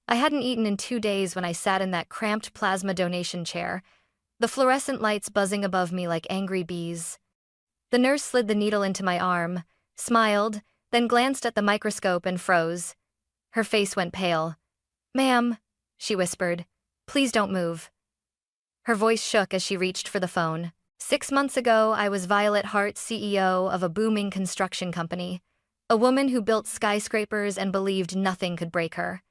I hadn't eaten in 2 days when I sat in that cramped plasma donation chair, the fluorescent lights buzzing above me like angry bees. The nurse slid the needle into my arm, smiled, then glanced at the microscope and froze. Her face went pale. "Ma'am," she whispered, "please don't move." Her voice shook as she reached for the phone. 6 months ago, I was Violet Hart, CEO of a booming construction company, a woman who built skyscrapers and believed nothing could break her.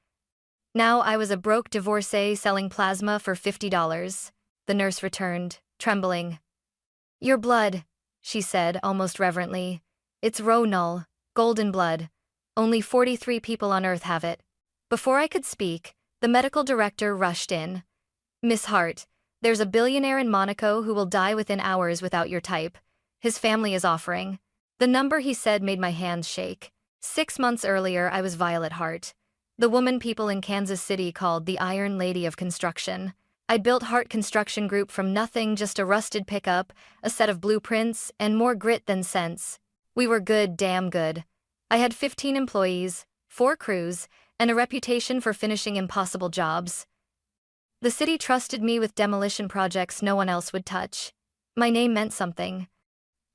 Now I was a broke divorcee selling plasma for $50. The nurse returned, trembling. "Your blood," she said, almost reverently. "It's Rohypnol, golden blood. Only 43 people on Earth have it." Before I could speak, the medical director rushed in. "Miss Hart, there's a billionaire in Monaco who will die within hours without your type. His family is offering." The number he said made my hands shake. 6 months earlier, I was Violet Hart, the woman people in Kansas City called the Iron Lady of Construction. I'd built Hart Construction Group from nothing, just a rusted pickup, a set of blueprints, and more grit than sense. We were good, damn good. I had 15 employees, 4 crews, and a reputation for finishing impossible jobs. The city trusted me with demolition projects no one else would touch. My name meant something.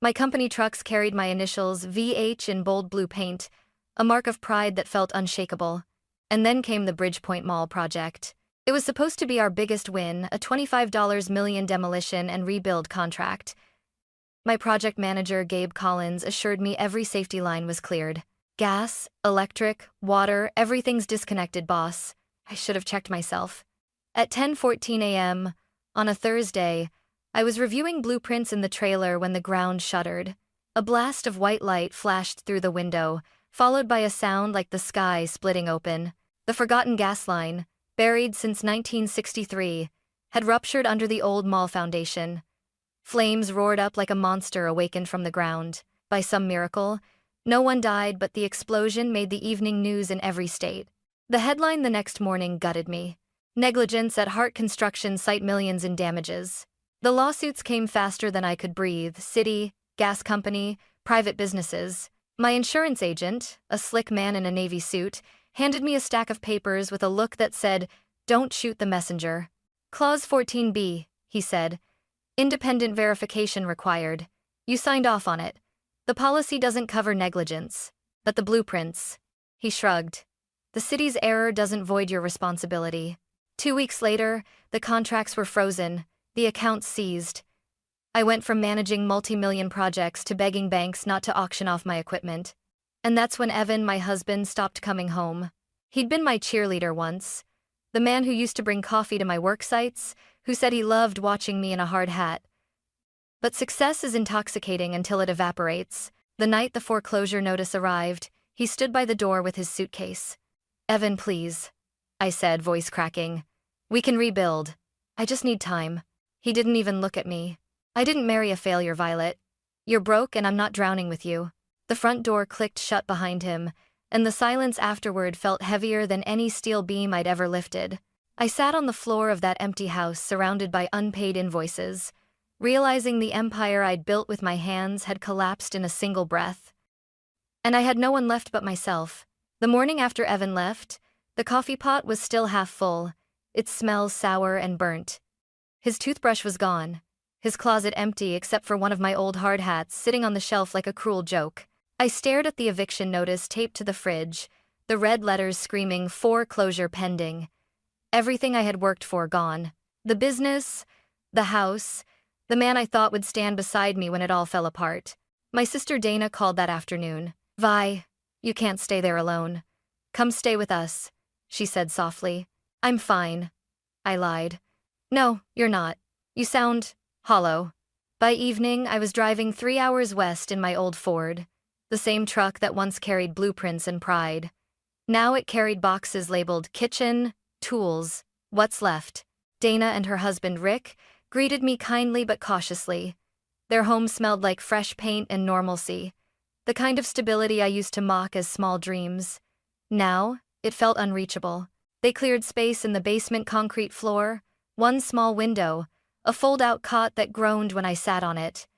My company trucks carried my initials, VH, in bold blue paint, a mark of pride that felt unshakable. And then came the Bridgepoint Mall project. It was supposed to be our biggest win, a $25 million demolition and rebuild contract. My project manager, Gabe Collins, assured me every safety line was cleared. "Gas, electric, water, everything's disconnected, boss." I should have checked myself. At 10:14 a.m., on a Thursday, I was reviewing blueprints in the trailer when the ground shuddered. A blast of white light flashed through the window, followed by a sound like the sky splitting open. The forgotten gas line, buried since 1963, had ruptured under the old mall foundation. Flames roared up like a monster awakened from the ground. By some miracle, no one died, but the explosion made the evening news in every state. The headline the next morning gutted me. "Negligence at Hart Construction Site, millions in damages." The lawsuits came faster than I could breathe. City, gas company, private businesses. My insurance agent, a slick man in a navy suit, handed me a stack of papers with a look that said, "Don't shoot the messenger." "Clause 14B, he said. "Independent verification required. You signed off on it. The policy doesn't cover negligence. But the blueprints." He shrugged. "The city's error doesn't void your responsibility." 2 weeks later, the contracts were frozen, the accounts seized. I went from managing multi-million projects to begging banks not to auction off my equipment. And that's when Evan, my husband, stopped coming home. He'd been my cheerleader once, the man who used to bring coffee to my work sites, who said he loved watching me in a hard hat. But success is intoxicating until it evaporates. The night the foreclosure notice arrived, he stood by the door with his suitcase. "Evan, please," I said, voice cracking. "We can rebuild. I just need time." He didn't even look at me. "I didn't marry a failure, Violet. You're broke and I'm not drowning with you." The front door clicked shut behind him, and the silence afterward felt heavier than any steel beam I'd ever lifted. I sat on the floor of that empty house surrounded by unpaid invoices, realizing the empire I'd built with my hands had collapsed in a single breath. And I had no one left but myself. The morning after Evan left, the coffee pot was still half full, its smell sour and burnt. His toothbrush was gone, his closet empty except for one of my old hard hats sitting on the shelf like a cruel joke. I stared at the eviction notice taped to the fridge, the red letters screaming "Foreclosure pending." Everything I had worked for gone. The business, the house, the man I thought would stand beside me when it all fell apart. My sister Dana called that afternoon. "Vi, you can't stay there alone. Come stay with us," she said softly. "I'm fine," I lied. "No, you're not. You sound hollow." By evening, I was driving 3 hours west in my old Ford, the same truck that once carried blueprints and pride. Now it carried boxes labeled kitchen, tools, what's left. Dana and her husband Rick greeted me kindly but cautiously. Their home smelled like fresh paint and normalcy, the kind of stability I used to mock as small dreams. Now, it felt unreachable. They cleared space in the basement concrete floor, one small window, a fold-out cot that groaned when I sat on it.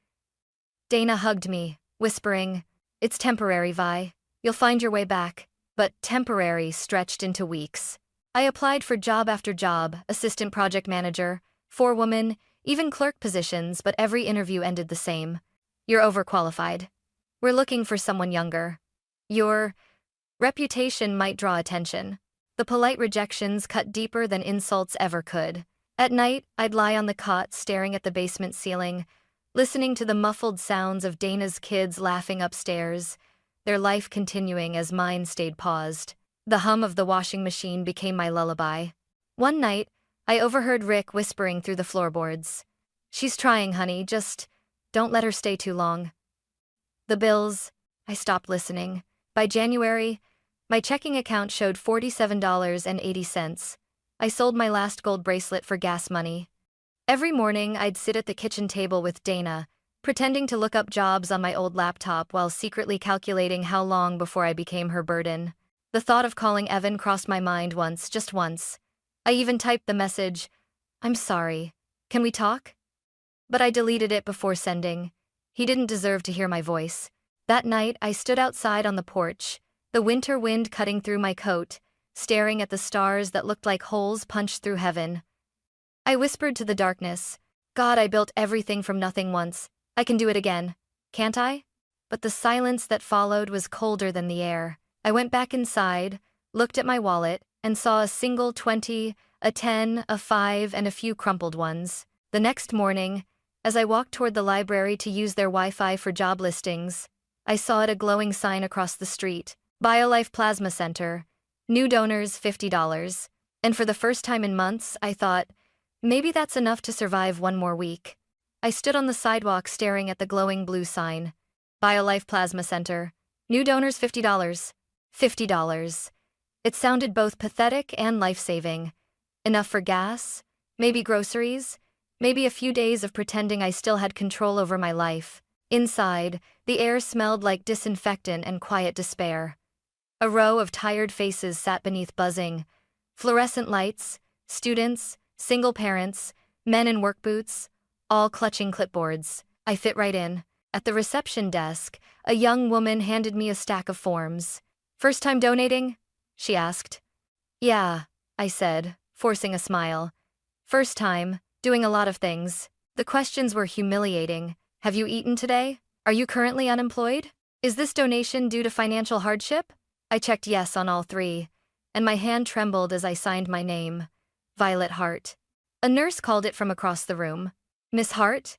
Dana hugged me, whispering, "It's temporary, Vi. You'll find your way back." But temporary stretched into weeks. I applied for job after job, assistant project manager, forewoman, even clerk positions, but every interview ended the same. You're overqualified. We're looking for someone younger. Your reputation might draw attention. The polite rejections cut deeper than insults ever could. At night, I'd lie on the cot staring at the basement ceiling, listening to the muffled sounds of Dana's kids laughing upstairs, their life continuing as mine stayed paused. The hum of the washing machine became my lullaby. One night, I overheard Rick whispering through the floorboards. "She's trying, honey, just don't let her stay too long." The bills. I stopped listening. By January, my checking account showed $47.80. I sold my last gold bracelet for gas money. Every morning, I'd sit at the kitchen table with Dana, pretending to look up jobs on my old laptop while secretly calculating how long before I became her burden. The thought of calling Evan crossed my mind once, just once. I even typed the message, "I'm sorry. Can we talk?" But I deleted it before sending. He didn't deserve to hear my voice. That night, I stood outside on the porch, the winter wind cutting through my coat, staring at the stars that looked like holes punched through heaven. I whispered to the darkness, "God, I built everything from nothing once. I can do it again. Can't I?" But the silence that followed was colder than the air. I went back inside, looked at my wallet, and saw a single 20, a 10, a 5, and a few crumpled ones. The next morning, as I walked toward the library to use their Wi-Fi for job listings, I saw a glowing sign across the street. BioLife Plasma Center. New donors $50. And for the first time in months, I thought, maybe that's enough to survive one more week. I stood on the sidewalk staring at the glowing blue sign. BioLife Plasma Center. New donors $50. $50. It sounded both pathetic and life-saving. Enough for gas, maybe groceries, maybe a few days of pretending I still had control over my life. Inside, the air smelled like disinfectant and quiet despair. A row of tired faces sat beneath buzzing fluorescent lights, students, single parents, men in work boots, all clutching clipboards. I fit right in. At the reception desk, a young woman handed me a stack of forms. "First time donating?" she asked. "Yeah," I said, forcing a smile. "First time, doing a lot of things." The questions were humiliating. "Have you eaten today? Are you currently unemployed? Is this donation due to financial hardship?" I checked yes on all three, and my hand trembled as I signed my name, Violet Hart. A nurse called it from across the room. "Miss Hart?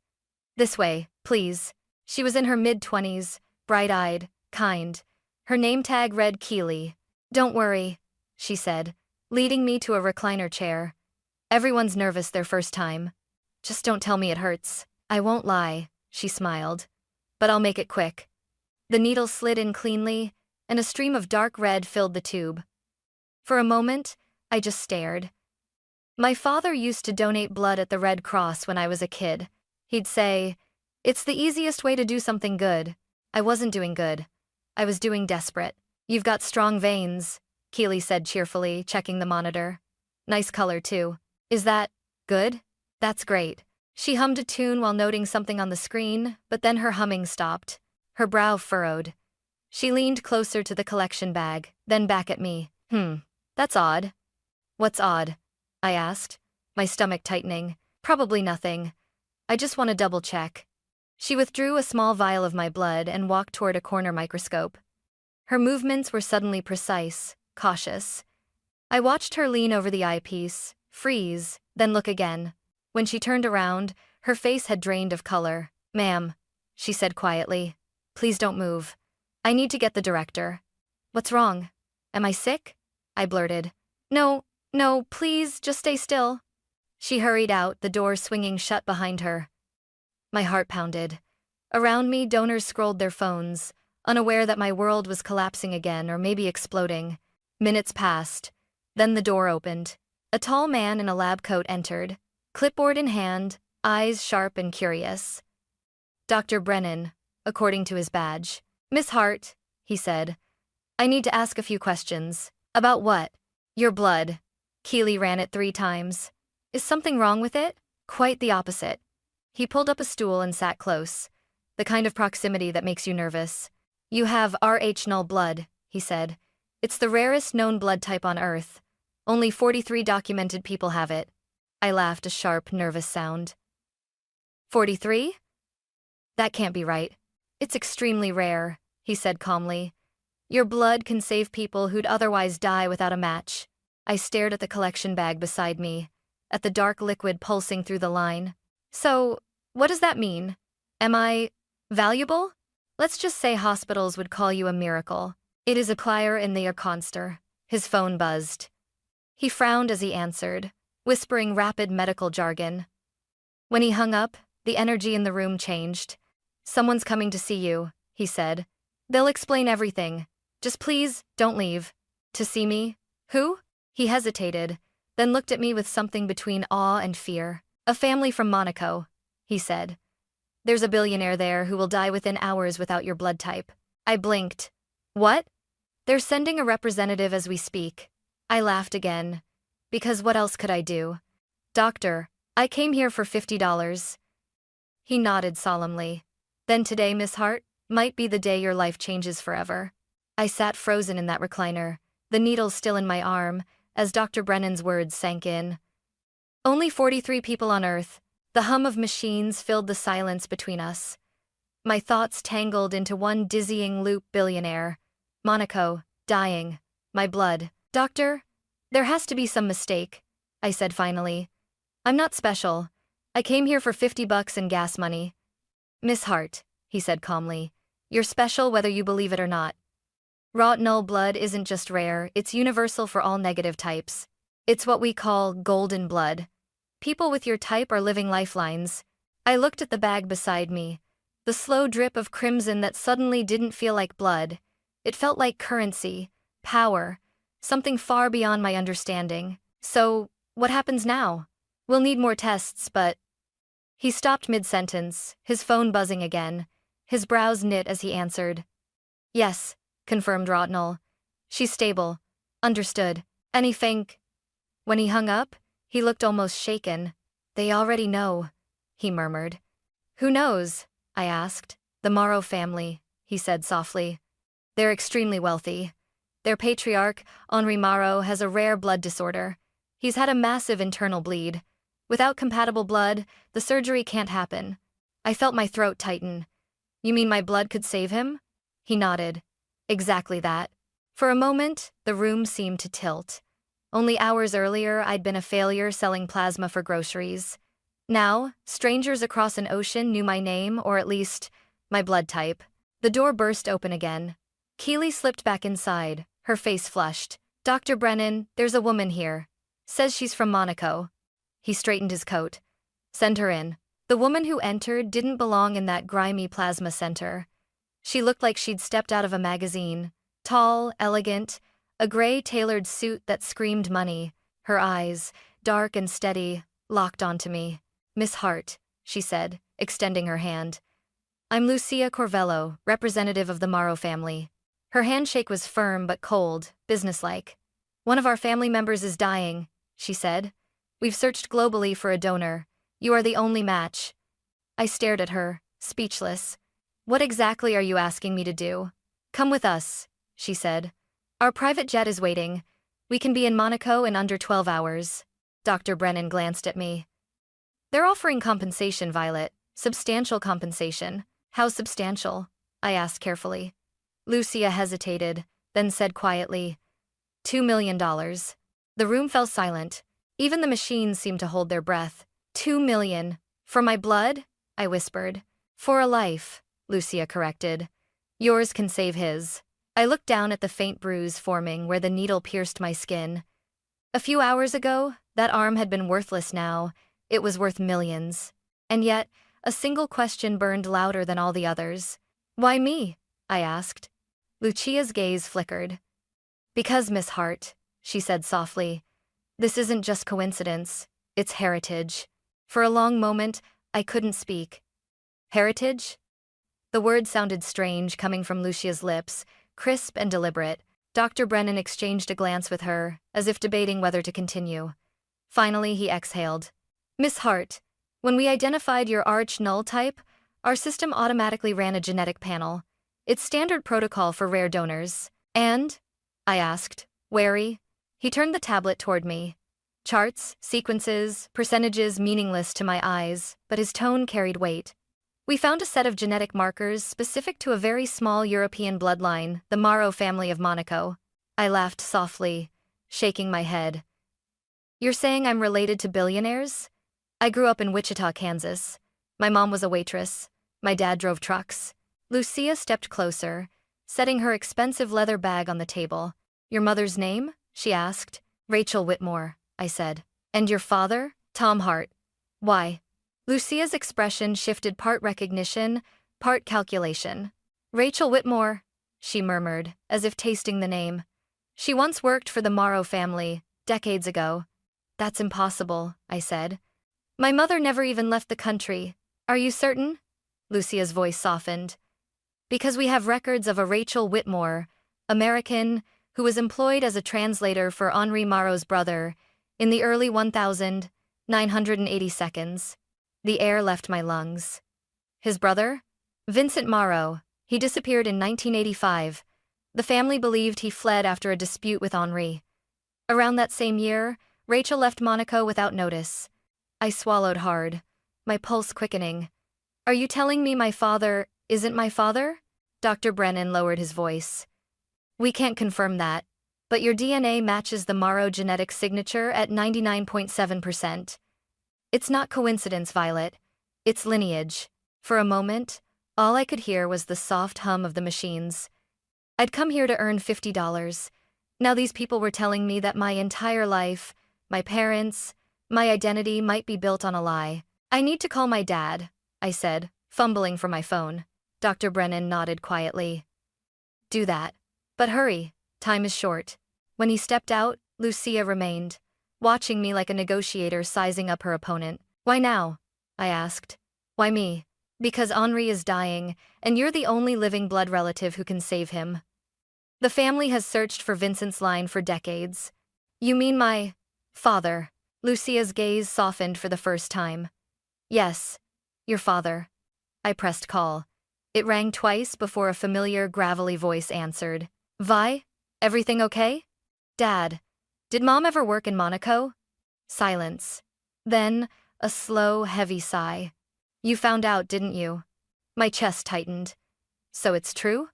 This way, please." She was in her mid-20s, bright-eyed, kind. Her name tag read Keely. "Don't worry," she said, leading me to a recliner chair. "Everyone's nervous their first time. Just don't tell me it hurts." "I won't lie," she smiled. "But I'll make it quick." The needle slid in cleanly, and a stream of dark red filled the tube. For a moment, I just stared. My father used to donate blood at the Red Cross when I was a kid. He'd say, "It's the easiest way to do something good." I wasn't doing good. I was doing desperate. "You've got strong veins," Keely said cheerfully, checking the monitor. "Nice color, too. Is that good?" "That's great." She hummed a tune while noting something on the screen, but then her humming stopped. Her brow furrowed. She leaned closer to the collection bag, then back at me. That's odd." "What's odd?" I asked, my stomach tightening. "Probably nothing. I just want to double-check." She withdrew a small vial of my blood and walked toward a corner microscope. Her movements were suddenly precise, cautious. I watched her lean over the eyepiece, freeze, then look again. When she turned around, her face had drained of color. "Ma'am," she said quietly, "please don't move. I need to get the director." "What's wrong? Am I sick?" I blurted. No, please, just stay still." She hurried out, the door swinging shut behind her. My heart pounded. Around me, donors scrolled their phones, unaware that my world was collapsing again or maybe exploding. Minutes passed. Then the door opened. A tall man in a lab coat entered, clipboard in hand, eyes sharp and curious. "Dr. Brennan," according to his badge. "Miss Hart," he said, "I need to ask a few questions." "About what?" "Your blood." Keely ran it 3 times. "Is something wrong with it?" "Quite the opposite." He pulled up a stool and sat close, the kind of proximity that makes you nervous. "You have Rh null blood," he said. "It's the rarest known blood type on Earth. Only 43 documented people have it. I laughed, a sharp, nervous sound. 43? That can't be right. It's extremely rare, he said calmly. Your blood can save people who'd otherwise die without a match. I stared at the collection bag beside me, at the dark liquid pulsing through the line. So, what does that mean? Am I valuable? Let's just say hospitals would call you a miracle. It is a choir in the Conster. His phone buzzed. He frowned as he answered, whispering rapid medical jargon. When he hung up, the energy in the room changed. Someone's coming to see you, he said. They'll explain everything. Just please, don't leave. To see me? Who? He hesitated, then looked at me with something between awe and fear. A family from Monaco, he said. There's a billionaire there who will die within hours without your blood type. I blinked. What? They're sending a representative as we speak. I laughed again. Because what else could I do? Doctor, I came here for $50. He nodded solemnly. Then today, Miss Hart, might be the day your life changes forever. I sat frozen in that recliner, the needle still in my arm, as Dr. Brennan's words sank in. Only 43 people on Earth. The hum of machines filled the silence between us. My thoughts tangled into one dizzying loop. Billionaire. Monaco. Dying. My blood. Doctor, there has to be some mistake, I said finally. I'm not special. I came here for $50 and gas money. Miss Hart, he said calmly, you're special whether you believe it or not. Raw null blood isn't just rare, it's universal for all negative types. It's what we call golden blood. People with your type are living lifelines. I looked at the bag beside me. The slow drip of crimson that suddenly didn't feel like blood. It felt like currency, power, something far beyond my understanding. So, what happens now? We'll need more tests, but... He stopped mid-sentence, his phone buzzing again. His brows knit as he answered. Yes, confirmed Rotnell. She's stable. Understood. Anything? When he hung up, he looked almost shaken. They already know, he murmured. Who knows? I asked. The Morrow family, he said softly. They're extremely wealthy. Their patriarch, Henri Morrow, has a rare blood disorder. He's had a massive internal bleed. Without compatible blood, the surgery can't happen. I felt my throat tighten. You mean my blood could save him? He nodded. Exactly that. For a moment, the room seemed to tilt. Only hours earlier, I'd been a failure selling plasma for groceries. Now, strangers across an ocean knew my name, or at least, my blood type. The door burst open again. Keely slipped back inside, her face flushed. Dr. Brennan, there's a woman here. Says she's from Monaco. He straightened his coat. Send her in. The woman who entered didn't belong in that grimy plasma center. She looked like she'd stepped out of a magazine. Tall, elegant, a gray tailored suit that screamed money. Her eyes, dark and steady, locked onto me. Miss Hart, she said, extending her hand. I'm Lucia Corvello, representative of the Morrow family. Her handshake was firm but cold, businesslike. One of our family members is dying, she said. We've searched globally for a donor. You are the only match. I stared at her, speechless. What exactly are you asking me to do? Come with us, she said. Our private jet is waiting. We can be in Monaco in under 12 hours. Dr. Brennan glanced at me. They're offering compensation, Violet. Substantial compensation. How substantial? I asked carefully. Lucia hesitated, then said quietly, $2 million. The room fell silent. Even the machines seemed to hold their breath. 2 million. For my blood? I whispered. For a life, Lucia corrected. Yours can save his. I looked down at the faint bruise forming where the needle pierced my skin. A few hours ago, that arm had been worthless now. It was worth millions. And yet, a single question burned louder than all the others. Why me? I asked. Lucia's gaze flickered. Because, Miss Hart, she said softly, this isn't just coincidence, it's heritage. For a long moment, I couldn't speak. Heritage? The word sounded strange coming from Lucia's lips, crisp and deliberate. Dr. Brennan exchanged a glance with her, as if debating whether to continue. Finally, he exhaled. Miss Hart, when we identified your Arch null type, our system automatically ran a genetic panel. It's standard protocol for rare donors. And? I asked, wary. He turned the tablet toward me. Charts, sequences, percentages meaningless to my eyes, but his tone carried weight. We found a set of genetic markers specific to a very small European bloodline, the Morrow family of Monaco. I laughed softly, shaking my head. You're saying I'm related to billionaires? I grew up in Wichita, Kansas. My mom was a waitress. My dad drove trucks. Lucia stepped closer, setting her expensive leather bag on the table. Your mother's name? She asked. Rachel Whitmore, I said. And your father? Tom Hart. Why? Lucia's expression shifted, part recognition, part calculation. Rachel Whitmore, she murmured, as if tasting the name. She once worked for the Morrow family, decades ago. That's impossible, I said. My mother never even left the country. Are you certain? Lucia's voice softened. Because we have records of a Rachel Whitmore, American, who was employed as a translator for Henri Morrow's brother in the early 1980s. The air left my lungs. His brother? Vincent Morrow. He disappeared in 1985. The family believed he fled after a dispute with Henri. Around that same year, Rachel left Monaco without notice. I swallowed hard, my pulse quickening. Are you telling me my father isn't my father? Dr. Brennan lowered his voice. We can't confirm that, but your DNA matches the Morrow genetic signature at 99.7%. It's not coincidence, Violet. It's lineage. For a moment, all I could hear was the soft hum of the machines. I'd come here to earn $50. Now these people were telling me that my entire life, my parents, my identity might be built on a lie. I need to call my dad, I said, fumbling for my phone. Dr. Brennan nodded quietly. Do that. But hurry, time is short. When he stepped out, Lucia remained, watching me like a negotiator sizing up her opponent. Why now? I asked. Why me? Because Henri is dying, and you're the only living blood relative who can save him. The family has searched for Vincent's line for decades. You mean my father? Lucia's gaze softened for the first time. Yes, your father. I pressed call. It rang twice before a familiar, gravelly voice answered. Vi, everything okay? Dad, did Mom ever work in Monaco? Silence. Then, a slow, heavy sigh. You found out, didn't you? My chest tightened. So it's true?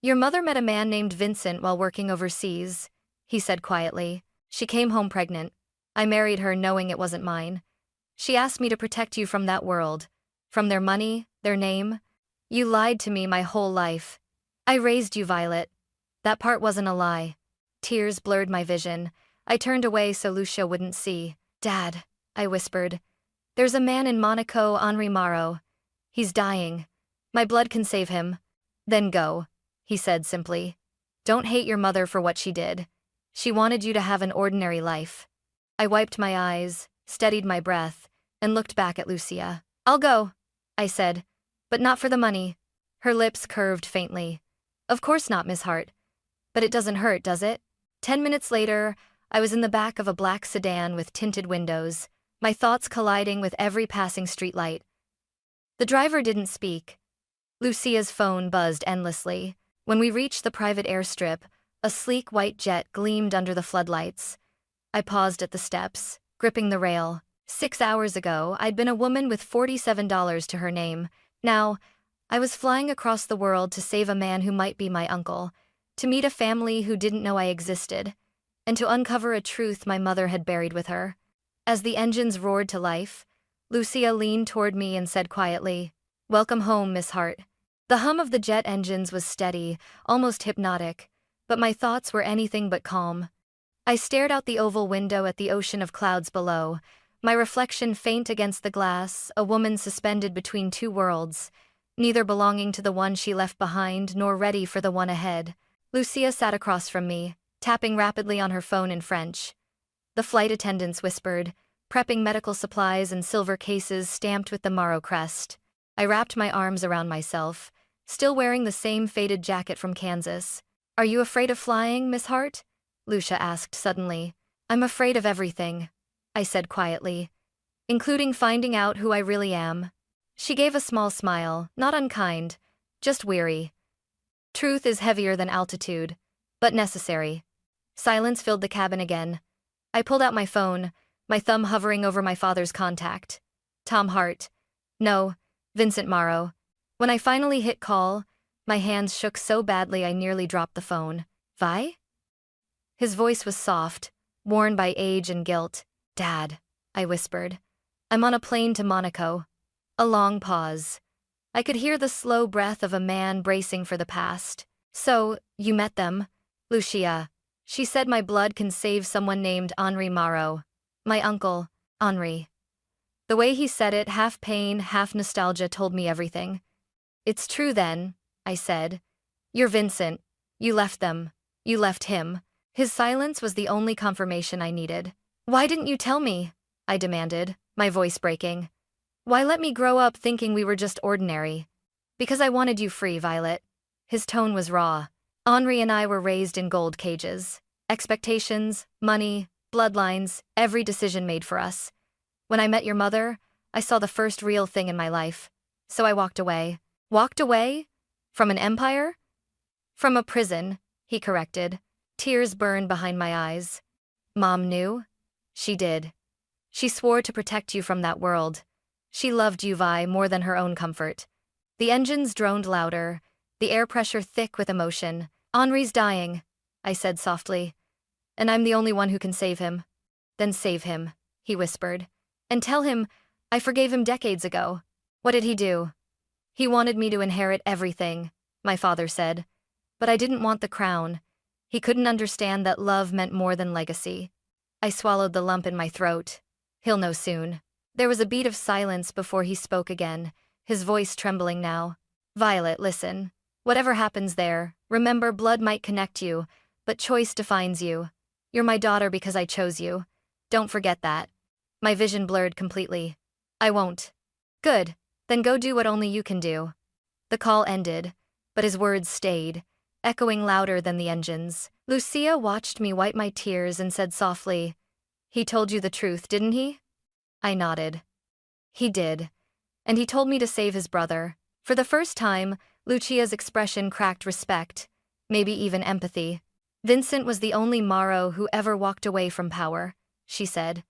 Your mother met a man named Vincent while working overseas, he said quietly. She came home pregnant. I married her knowing it wasn't mine. She asked me to protect you from that world, from their money, their name. You lied to me my whole life. I raised you, Violet. That part wasn't a lie. Tears blurred my vision. I turned away so Lucia wouldn't see. Dad, I whispered. There's a man in Monaco, Henri Morrow. He's dying. My blood can save him. Then go, he said simply. Don't hate your mother for what she did. She wanted you to have an ordinary life. I wiped my eyes, steadied my breath, and looked back at Lucia. I'll go, I said, but not for the money. Her lips curved faintly. Of course not, Miss Hart. But it doesn't hurt, does it? 10 minutes later, I was in the back of a black sedan with tinted windows, my thoughts colliding with every passing streetlight. The driver didn't speak. Lucia's phone buzzed endlessly. When we reached the private airstrip, a sleek white jet gleamed under the floodlights. I paused at the steps, gripping the rail. 6 hours ago, I'd been a woman with $47 to her name. Now, I was flying across the world to save a man who might be my uncle, to meet a family who didn't know I existed, and to uncover a truth my mother had buried with her. As the engines roared to life, Lucia leaned toward me and said quietly, Welcome home, Miss Hart. The hum of the jet engines was steady, almost hypnotic, but my thoughts were anything but calm. I stared out the oval window at the ocean of clouds below, my reflection faint against the glass, a woman suspended between two worlds, neither belonging to the one she left behind nor ready for the one ahead. Lucia sat across from me, tapping rapidly on her phone in French. The flight attendants whispered, prepping medical supplies and silver cases stamped with the Morrow crest. I wrapped my arms around myself, still wearing the same faded jacket from Kansas. Are you afraid of flying, Miss Hart? Lucia asked suddenly. I'm afraid of everything, I said quietly, including finding out who I really am. She gave a small smile, not unkind, just weary. Truth is heavier than altitude, but necessary. Silence filled the cabin again. I pulled out my phone, my thumb hovering over my father's contact. Tom Hart. No, Vincent Morrow. When I finally hit call, my hands shook so badly I nearly dropped the phone. Vi? His voice was soft, worn by age and guilt. Dad, I whispered. I'm on a plane to Monaco. A long pause. I could hear the slow breath of a man bracing for the past. So, you met them? Lucia. She said my blood can save someone named Henri Morrow. My uncle, Henri. The way he said it, half pain, half nostalgia, told me everything. It's true then, I said. You're Vincent. You left them. You left him. His silence was the only confirmation I needed. Why didn't you tell me? I demanded, my voice breaking. Why let me grow up thinking we were just ordinary? Because I wanted you free, Violet. His tone was raw. Henri and I were raised in gold cages. Expectations, money, bloodlines, every decision made for us. When I met your mother, I saw the first real thing in my life. So I walked away. Walked away? From an empire? From a prison, he corrected. Tears burned behind my eyes. Mom knew? She did. She swore to protect you from that world. She loved you, Vi, more than her own comfort. The engines droned louder, the air pressure thick with emotion. Henri's dying, I said softly. And I'm the only one who can save him. Then save him, he whispered. And tell him I forgave him decades ago. What did he do? He wanted me to inherit everything, my father said. But I didn't want the crown. He couldn't understand that love meant more than legacy. I swallowed the lump in my throat. He'll know soon. There was a beat of silence before he spoke again, his voice trembling now. Violet, listen. Whatever happens there, remember blood might connect you, but choice defines you. You're my daughter because I chose you. Don't forget that. My vision blurred completely. I won't. Good. Then go do what only you can do. The call ended, but his words stayed, echoing louder than the engines. Lucia watched me wipe my tears and said softly, He told you the truth, didn't he? I nodded. He did. And he told me to save his brother. For the first time, Lucia's expression cracked respect, maybe even empathy. Vincent was the only Morrow who ever walked away from power, she said.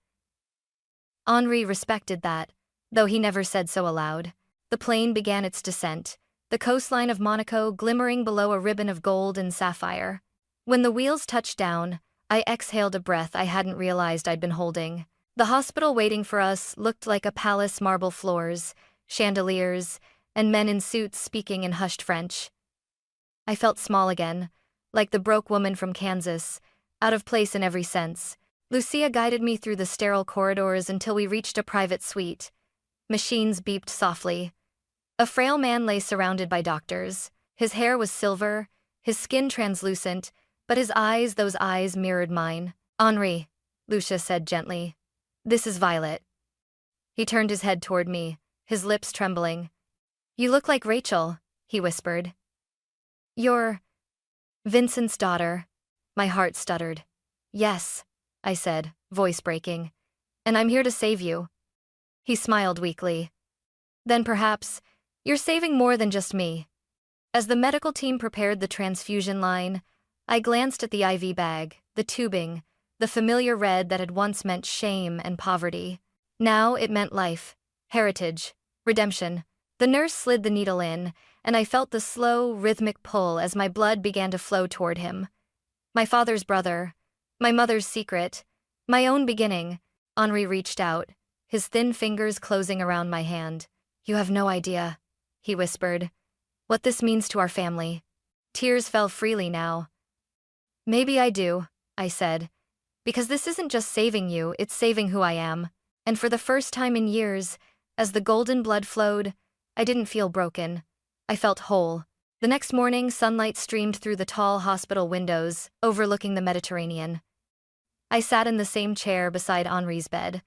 Henri respected that, though he never said so aloud. The plane began its descent, the coastline of Monaco glimmering below a ribbon of gold and sapphire. When the wheels touched down, I exhaled a breath I hadn't realized I'd been holding. The hospital waiting for us looked like a palace, marble floors, chandeliers, and men in suits speaking in hushed French. I felt small again, like the broke woman from Kansas, out of place in every sense. Lucia guided me through the sterile corridors until we reached a private suite. Machines beeped softly. A frail man lay surrounded by doctors. His hair was silver, his skin translucent, but his eyes, those eyes mirrored mine. Henri, Lucia said gently. This is Violet. He turned his head toward me, his lips trembling. You look like Rachel, he whispered. You're Vincent's daughter. My heart stuttered. Yes, I said, voice breaking. And I'm here to save you. He smiled weakly. Then perhaps, you're saving more than just me. As the medical team prepared the transfusion line, I glanced at the IV bag, the tubing, the familiar red that had once meant shame and poverty. Now it meant life, heritage, redemption. The nurse slid the needle in, and I felt the slow, rhythmic pull as my blood began to flow toward him. My father's brother, my mother's secret, my own beginning. Henri reached out, his thin fingers closing around my hand. You have no idea, he whispered, what this means to our family. Tears fell freely now. Maybe I do, I said. Because this isn't just saving you, it's saving who I am. And for the first time in years, as the golden blood flowed, I didn't feel broken. I felt whole. The next morning, sunlight streamed through the tall hospital windows, overlooking the Mediterranean. I sat in the same chair beside Henri's bed,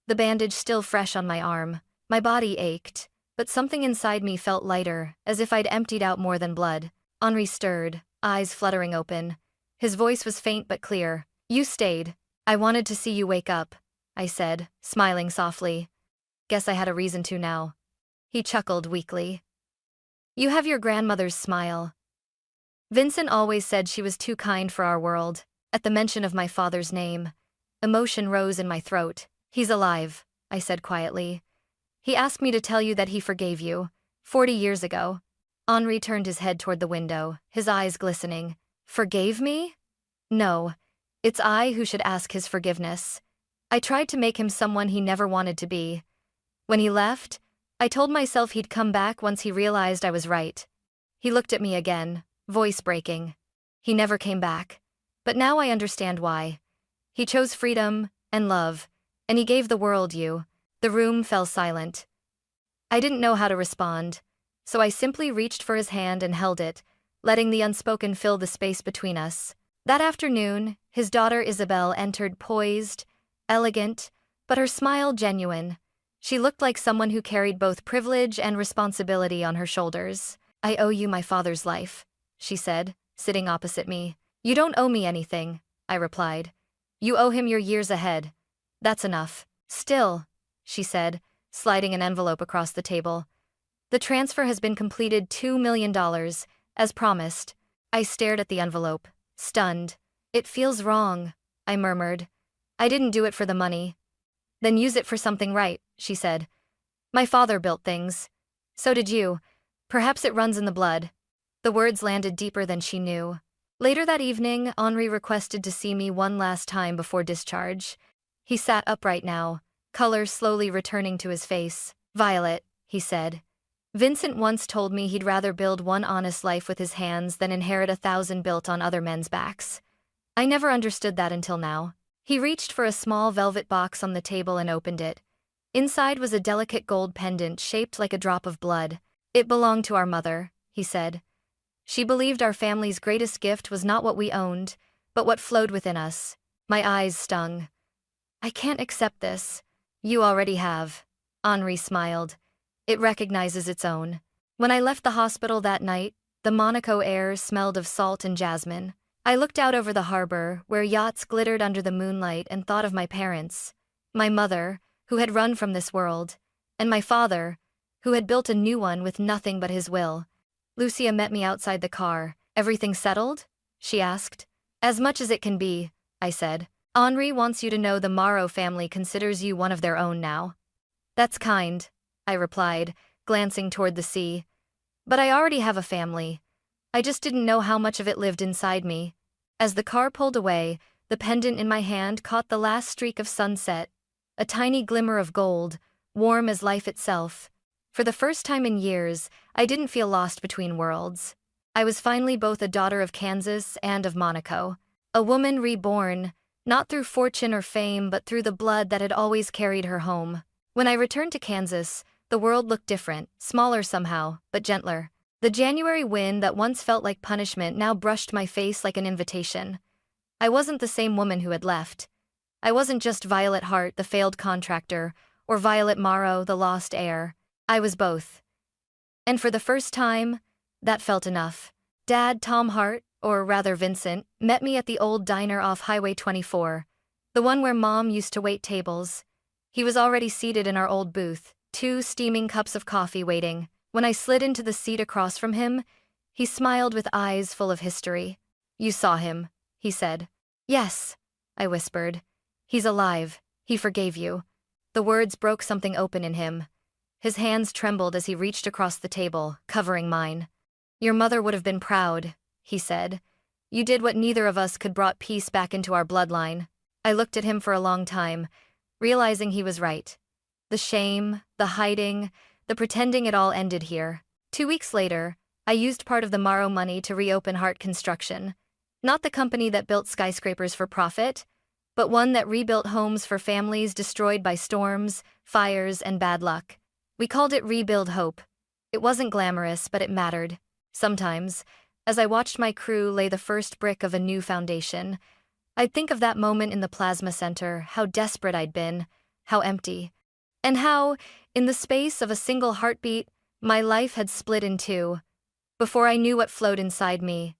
the bandage still fresh on my arm. My body ached, but something inside me felt lighter, as if I'd emptied out more than blood. Henri stirred, eyes fluttering open. His voice was faint but clear. You stayed. I wanted to see you wake up, I said, smiling softly. Guess I had a reason to now. He chuckled weakly. You have your grandmother's smile. Vincent always said she was too kind for our world. At the mention of my father's name, emotion rose in my throat. He's alive, I said quietly. He asked me to tell you that he forgave you, 40 years ago. Henri turned his head toward the window, his eyes glistening. Forgave me? No. It's I who should ask his forgiveness. I tried to make him someone he never wanted to be. When he left, I told myself he'd come back once he realized I was right. He looked at me again, voice breaking. He never came back. But now I understand why. He chose freedom and love, and he gave the world you. The room fell silent. I didn't know how to respond, so I simply reached for his hand and held it, letting the unspoken fill the space between us. That afternoon, his daughter Isabelle entered poised, elegant, but her smile genuine. She looked like someone who carried both privilege and responsibility on her shoulders. I owe you my father's life, she said, sitting opposite me. You don't owe me anything, I replied. You owe him your years ahead. That's enough. Still, she said, sliding an envelope across the table. The transfer has been completed, $2 million, as promised. I stared at the envelope, stunned. It feels wrong, I murmured. I didn't do it for the money. Then use it for something right, she said. My father built things. So did you. Perhaps it runs in the blood. The words landed deeper than she knew. Later that evening, Henri requested to see me one last time before discharge. He sat upright now, color slowly returning to his face. Violet, he said. Vincent once told me he'd rather build one honest life with his hands than inherit 1,000 built on other men's backs. I never understood that until now. He reached for a small velvet box on the table and opened it. Inside was a delicate gold pendant shaped like a drop of blood. It belonged to our mother, he said. She believed our family's greatest gift was not what we owned, but what flowed within us. My eyes stung. I can't accept this. You already have. Henri smiled. It recognizes its own. When I left the hospital that night, the Monaco air smelled of salt and jasmine. I looked out over the harbor, where yachts glittered under the moonlight, and thought of my parents. My mother, who had run from this world, and my father, who had built a new one with nothing but his will. Lucia met me outside the car. Everything settled? She asked. As much as it can be, I said. Henri wants you to know the Morrow family considers you one of their own now. That's kind, I replied, glancing toward the sea. But I already have a family. I just didn't know how much of it lived inside me. As the car pulled away, the pendant in my hand caught the last streak of sunset, a tiny glimmer of gold, warm as life itself. For the first time in years, I didn't feel lost between worlds. I was finally both a daughter of Kansas and of Monaco, a woman reborn, not through fortune or fame but through the blood that had always carried her home. When I returned to Kansas, the world looked different, smaller somehow, but gentler. The January wind that once felt like punishment now brushed my face like an invitation. I wasn't the same woman who had left. I wasn't just Violet Hart, the failed contractor, or Violet Morrow, the lost heir. I was both. And for the first time, that felt enough. Dad, Tom Hart, or rather Vincent, met me at the old diner off Highway 24, the one where Mom used to wait tables. He was already seated in our old booth, 2 steaming cups of coffee waiting. When I slid into the seat across from him, he smiled with eyes full of history. You saw him, he said. Yes, I whispered. He's alive. He forgave you. The words broke something open in him. His hands trembled as he reached across the table, covering mine. Your mother would have been proud, he said. You did what neither of us could, brought peace back into our bloodline. I looked at him for a long time, realizing he was right. The shame, the hiding, the pretending, it all ended here. 2 weeks later, I used part of the Morrow money to reopen Hart Construction. Not the company that built skyscrapers for profit, but one that rebuilt homes for families destroyed by storms, fires, and bad luck. We called it Rebuild Hope. It wasn't glamorous, but it mattered. Sometimes, as I watched my crew lay the first brick of a new foundation, I'd think of that moment in the Plasma Center, how desperate I'd been, how empty. And how, in the space of a single heartbeat, my life had split in two, before I knew what flowed inside me,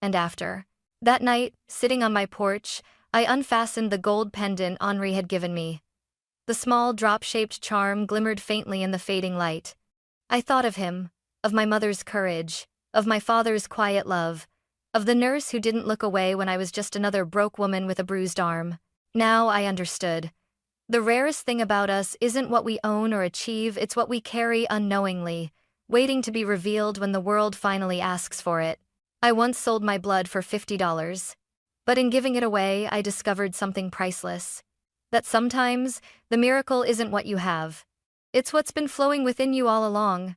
and after. That night, sitting on my porch, I unfastened the gold pendant Henri had given me. The small drop-shaped charm glimmered faintly in the fading light. I thought of him, of my mother's courage, of my father's quiet love, of the nurse who didn't look away when I was just another broke woman with a bruised arm. Now I understood. The rarest thing about us isn't what we own or achieve, it's what we carry unknowingly, waiting to be revealed when the world finally asks for it. I once sold my blood for $50. But in giving it away, I discovered something priceless. That sometimes, the miracle isn't what you have. It's what's been flowing within you all along.